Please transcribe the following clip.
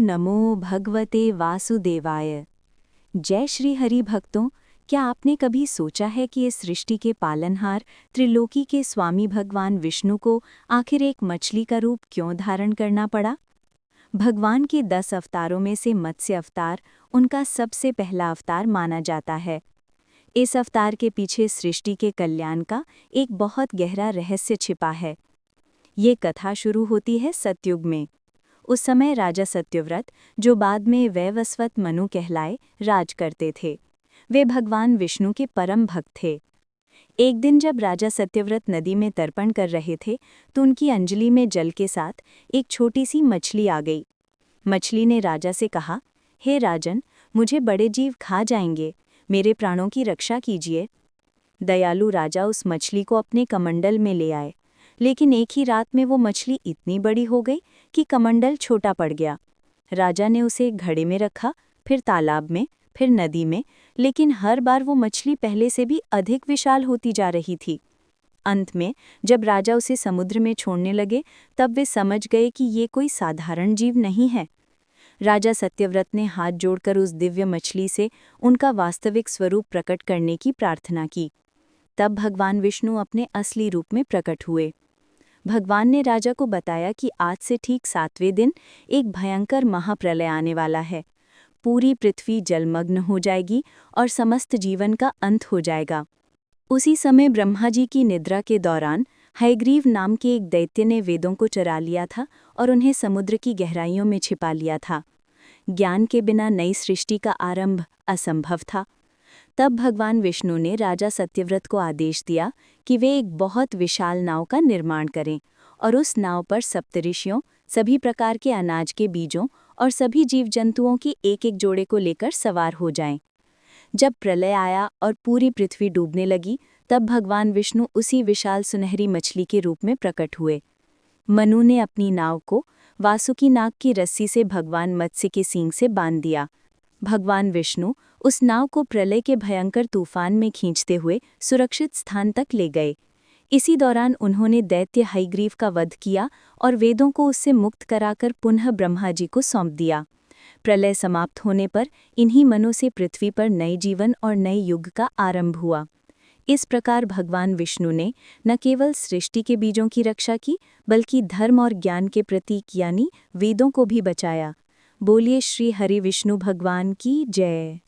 नमो भगवते वासुदेवाय। जय श्री हरि भक्तों, क्या आपने कभी सोचा है कि इस सृष्टि के पालनहार त्रिलोकी के स्वामी भगवान विष्णु को आखिर एक मछली का रूप क्यों धारण करना पड़ा? भगवान के 10 अवतारों में से मत्स्य अवतार उनका सबसे पहला अवतार माना जाता है। इस अवतार के पीछे सृष्टि के कल्याण का एक बहुत गहरा रहस्य छिपा है। ये कथा शुरू होती है सतयुग में। उस समय राजा सत्यव्रत, जो बाद में वैवस्वत मनु कहलाए, राज करते थे। वे भगवान विष्णु के परम भक्त थे। एक दिन जब राजा सत्यव्रत नदी में तर्पण कर रहे थे तो उनकी अंजलि में जल के साथ एक छोटी सी मछली आ गई। मछली ने राजा से कहा, हे राजन, मुझे बड़े जीव खा जाएंगे, मेरे प्राणों की रक्षा कीजिए। दयालु राजा उस मछली को अपने कमंडल में ले आए, लेकिन एक ही रात में वो मछली इतनी बड़ी हो गई कि कमंडल छोटा पड़ गया। राजा ने उसे एक घड़े में रखा, फिर तालाब में, फिर नदी में, लेकिन हर बार वो मछली पहले से भी अधिक विशाल होती जा रही थी। अंत में जब राजा उसे समुद्र में छोड़ने लगे तब वे समझ गए कि ये कोई साधारण जीव नहीं है। राजा सत्यव्रत ने हाथ जोड़कर उस दिव्य मछली से उनका वास्तविक स्वरूप प्रकट करने की प्रार्थना की। तब भगवान विष्णु अपने असली रूप में प्रकट हुए। भगवान ने राजा को बताया कि आज से ठीक 7वें दिन एक भयंकर महाप्रलय आने वाला है। पूरी पृथ्वी जलमग्न हो जाएगी और समस्त जीवन का अंत हो जाएगा। उसी समय ब्रह्मा जी की निद्रा के दौरान हयग्रीव नाम के एक दैत्य ने वेदों को चुरा लिया था और उन्हें समुद्र की गहराइयों में छिपा लिया था। ज्ञान के बिना नई सृष्टि का आरंभ असंभव था। तब भगवान विष्णु ने राजा सत्यव्रत को आदेश दिया कि वे एक बहुत विशाल नाव का निर्माण करें और उस नाव पर सप्तऋषियों, सभी प्रकार के अनाज के बीजों और सभी जीव जंतुओं की एक एक जोड़े को लेकर सवार हो जाएं। जब प्रलय आया और पूरी पृथ्वी डूबने लगी, तब भगवान विष्णु उसी विशाल सुनहरी मछली के रूप में प्रकट हुए। मनु ने अपनी नाव को वासुकी नाग की रस्सी से भगवान मत्स्य के सींग से बांध दिया। भगवान विष्णु उस नाव को प्रलय के भयंकर तूफान में खींचते हुए सुरक्षित स्थान तक ले गए। इसी दौरान उन्होंने दैत्य हयग्रीव का वध किया और वेदों को उससे मुक्त कराकर पुनः ब्रह्मा जी को सौंप दिया। प्रलय समाप्त होने पर इन्हीं मनों से पृथ्वी पर नए जीवन और नए युग का आरंभ हुआ। इस प्रकार भगवान विष्णु ने न केवल सृष्टि के बीजों की रक्षा की, बल्कि धर्म और ज्ञान के प्रतीक यानी वेदों को भी बचाया। बोलिए श्री हरि विष्णु भगवान की जय।